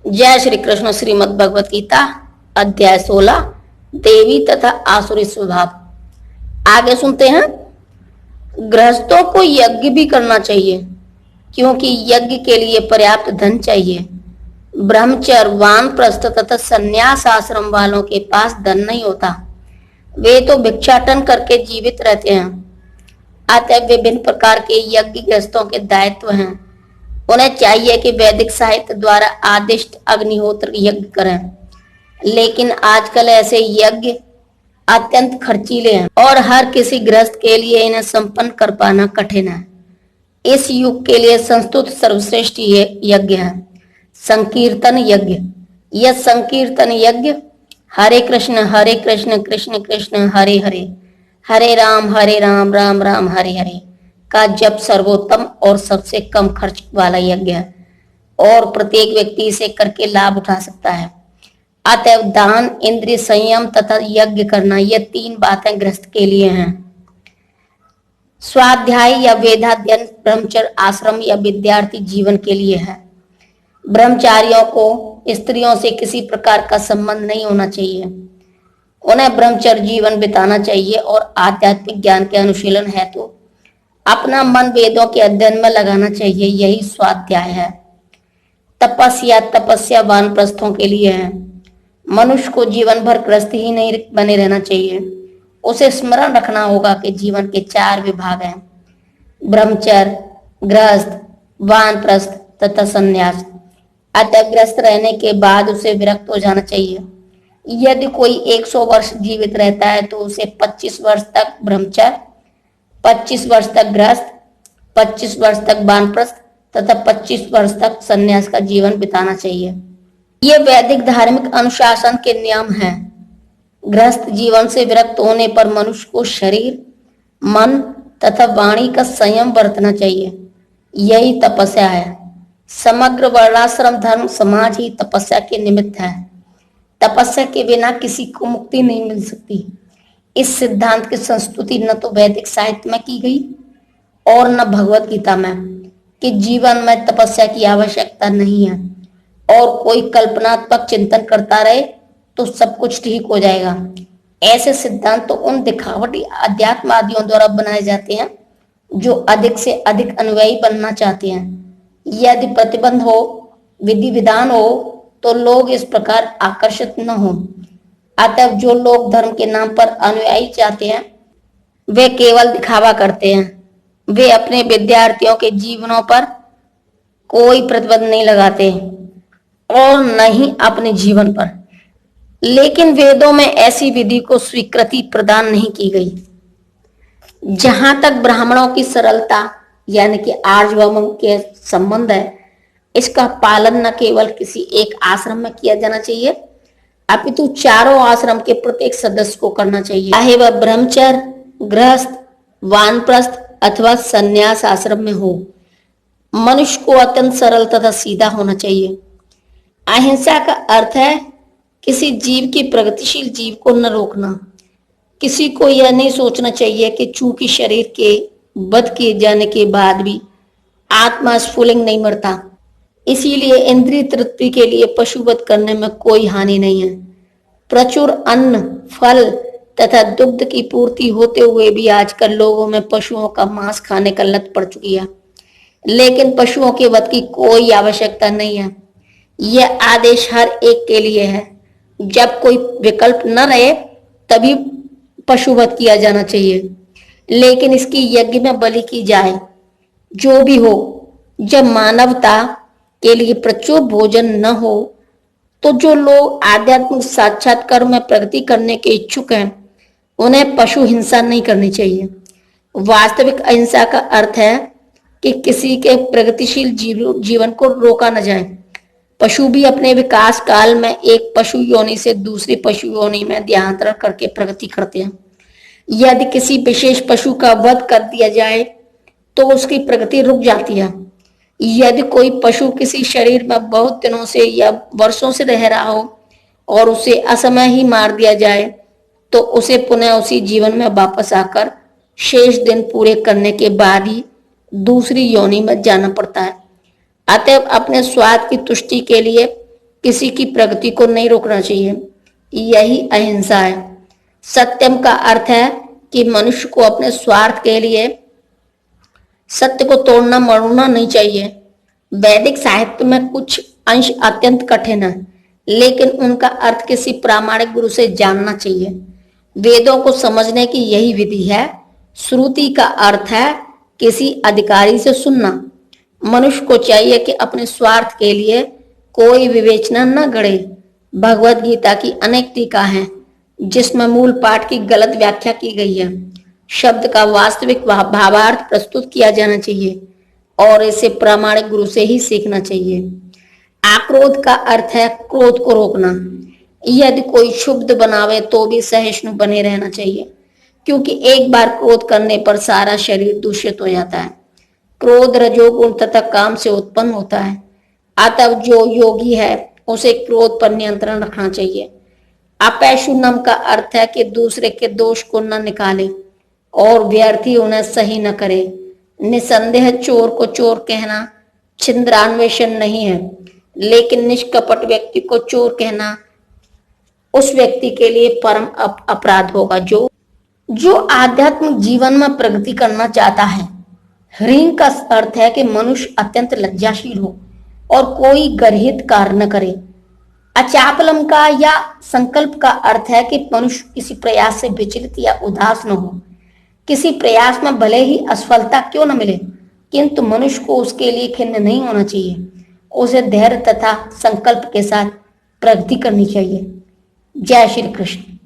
जय श्री कृष्ण। श्रीमद् भगवत गीता अध्याय 16 देवी तथा आसुरी स्वभाव। आगे सुनते हैं। गृहस्थों को यज्ञ भी करना चाहिए क्योंकि यज्ञ के लिए पर्याप्त धन चाहिए। ब्रह्मचर्य वानप्रस्थ तथा संन्यास आश्रम वालों के पास धन नहीं होता, वे तो भिक्षाटन करके जीवित रहते हैं। अतः विभिन्न प्रकार के यज्ञ गृहस्थों के दायित्व हैं। उन्हें चाहिए कि वैदिक साहित्य द्वारा आदिष्ट अग्निहोत्र यज्ञ करें, लेकिन आजकल ऐसे यज्ञ अत्यंत खर्चीले हैं और हर किसी गृहस्थ के लिए इन्हें संपन्न कर पाना कठिन है। इस युग के लिए संस्तुत सर्वश्रेष्ठ यज्ञ है संकीर्तन यज्ञ। यह संकीर्तन यज्ञ हरे कृष्ण कृष्ण कृष्ण हरे हरे, हरे राम राम राम हरे हरे का जप सर्वोत्तम और सबसे कम खर्च वाला यज्ञ है और प्रत्येक व्यक्ति इसे करके लाभ उठा सकता है। अतएव दान, इंद्रिय संयम तथा यज्ञ करना, ये तीन बातें गृहस्थ के लिए हैं। स्वाध्याय या वेदाध्ययन ब्रह्मचर्य आश्रम या विद्यार्थी जीवन के लिए है। ब्रह्मचारियों को स्त्रियों से किसी प्रकार का संबंध नहीं होना चाहिए। उन्हें ब्रह्मचर्य जीवन बिताना चाहिए और आध्यात्मिक ज्ञान के अनुशीलन हेतु अपना मन वेदों के अध्ययन में लगाना चाहिए। यही स्वाध्याय है। तपस्या वानप्रस्थों के लिए है। मनुष्य को जीवन भर गृहस्थ ही नहीं बने रहना चाहिए। उसे स्मरण रखना होगा कि जीवन के 4 विभाग हैं: ब्रह्मचर्य, गृहस्थ, वानप्रस्थ तथा संन्यास। अतः गृहस्थ रहने के बाद उसे विरक्त हो जाना चाहिए। यदि कोई 100 वर्ष जीवित रहता है तो उसे 25 वर्ष तक ब्रह्मचर्य, 25 वर्ष तक गृहस्थ, 25 वर्ष तक वानप्रस्थ तथा 25 वर्ष तक संन्यास का जीवन बिताना चाहिए। ये वैदिक धार्मिक अनुशासन के नियम हैं। गृहस्थ जीवन से विरक्त होने पर मनुष्य को शरीर, मन तथा वाणी का संयम बरतना चाहिए। यही तपस्या है। समग्र वर्णाश्रम धर्म समाज ही तपस्या के निमित्त है। तपस्या के बिना किसी को मुक्ति नहीं मिल सकती। इस सिद्धांत की संस्तुति न तो वैदिक साहित्य में की गई और न भगवत गीता में कि जीवन में तपस्या की आवश्यकता नहीं है और कोई कल्पनात्मक चिंतन करता रहे तो सब कुछ ठीक हो जाएगा। ऐसे सिद्धांत तो उन दिखावटी अध्यात्मवादियों द्वारा बनाए जाते हैं जो अधिक से अधिक अनुयायी बनना चाहते हैं। यदि प्रतिबंध हो, विधि विधान हो तो लोग इस प्रकार आकर्षित न हो। अतः जो लोग धर्म के नाम पर अनुयायी चाहते हैं वे केवल दिखावा करते हैं। वे अपने विद्यार्थियों के जीवनों पर कोई प्रतिबंध नहीं लगाते और न ही अपने जीवन पर। लेकिन वेदों में ऐसी विधि को स्वीकृति प्रदान नहीं की गई। जहां तक ब्राह्मणों की सरलता यानी कि आर्जवम के संबंध है, इसका पालन न केवल किसी एक आश्रम में किया जाना चाहिए अपितु चारों आश्रम के प्रत्येक सदस्य को करना चाहिए, चाहे वह ब्रह्मचर्य, गृहस्थ, वानप्रस्थ अथवा संन्यास आश्रम में हो। मनुष्य को अत्यंत सरल तथा सीधा होना चाहिए। अहिंसा का अर्थ है किसी जीव की प्रगतिशील जीव को न रोकना। किसी को यह नहीं सोचना चाहिए कि चूंकि शरीर के वध किए जाने के बाद भी आत्मा स्फुलिंग नहीं मरता, इसीलिए इंद्रिय तृप्ति के लिए पशुवध करने में कोई हानि नहीं है। प्रचुर अन्न, फल तथा दुग्ध की पूर्ति होते हुए भी आजकल लोगों में पशुओं का मांस खाने का लत पड़ चुकी है, लेकिन पशुओं के वध की कोई आवश्यकता नहीं है। यह आदेश हर एक के लिए है। जब कोई विकल्प न रहे तभी पशुवध किया जाना चाहिए, लेकिन इसकी यज्ञ में बलि की जाए। जो भी हो, जब मानवता के लिए प्रचुर भोजन न हो तो जो लोग आध्यात्मिक साक्षात्कार में प्रगति करने के इच्छुक हैं उन्हें पशु हिंसा नहीं करनी चाहिए। वास्तविक अहिंसा का अर्थ है कि किसी के प्रगतिशील जीवन को रोका न जाए। पशु भी अपने विकास काल में एक पशु योनि से दूसरी पशु योनि में देहांतरण करके प्रगति करते हैं। यदि किसी विशेष पशु का वध कर दिया जाए तो उसकी प्रगति रुक जाती है। यदि कोई पशु किसी शरीर में बहुत दिनों से या वर्षों से रह रहा हो और उसे असमय ही मार दिया जाए तो उसे पुनः उसी जीवन में वापस आकर शेष दिन पूरे करने के बाद ही दूसरी योनि में जाना पड़ता है। अतएव अपने स्वाद की तुष्टि के लिए किसी की प्रगति को नहीं रोकना चाहिए। यही अहिंसा है। सत्यम का अर्थ है कि मनुष्य को अपने स्वार्थ के लिए सत्य को तोड़ना मरोड़ना नहीं चाहिए। वैदिक साहित्य में कुछ अंश अत्यंत कठिन है, लेकिन उनका अर्थ किसी प्रामाणिक गुरु से जानना चाहिए। वेदों को समझने की यही विधि है। श्रुति का अर्थ है किसी अधिकारी से सुनना। मनुष्य को चाहिए कि अपने स्वार्थ के लिए कोई विवेचना न गढ़े। भगवत गीता की अनेक टीका हैं जिसमें मूल पाठ की गलत व्याख्या की गई है। शब्द का वास्तविक भावार्थ प्रस्तुत किया जाना चाहिए और इसे प्रामाणिक गुरु से ही सीखना चाहिए। आक्रोध का अर्थ है क्रोध को रोकना। यदि कोई क्षुब्ध बनावे तो भी सहिष्णु बने रहना चाहिए, क्योंकि एक बार क्रोध करने पर सारा शरीर दूषित हो जाता है। क्रोध रजोगुण तथा काम से उत्पन्न होता है। अतः जो योगी है उसे क्रोध पर नियंत्रण रखना चाहिए। अपैशुनम का अर्थ है कि दूसरे के दोष को न निकाले और व्यर्थी उन्हें सही न करे। निसंदेह चोर को चोर कहना छिंद्रान्वेषण नहीं है, लेकिन निष्कपट व्यक्ति को चोर कहना उस व्यक्ति के लिए परम अपराध होगा जो आध्यात्मिक जीवन में प्रगति करना चाहता है। ह्रीं का अर्थ है कि मनुष्य अत्यंत लज्जाशील हो और कोई गर्हित कार्य न करे। अचापलम का या संकल्प का अर्थ है कि मनुष्य किसी प्रयास से विचलित या उदास न हो। किसी प्रयास में भले ही असफलता क्यों न मिले, किंतु मनुष्य को उसके लिए खिन्न नहीं होना चाहिए। उसे धैर्य तथा संकल्प के साथ प्रगति करनी चाहिए। जय श्री कृष्ण।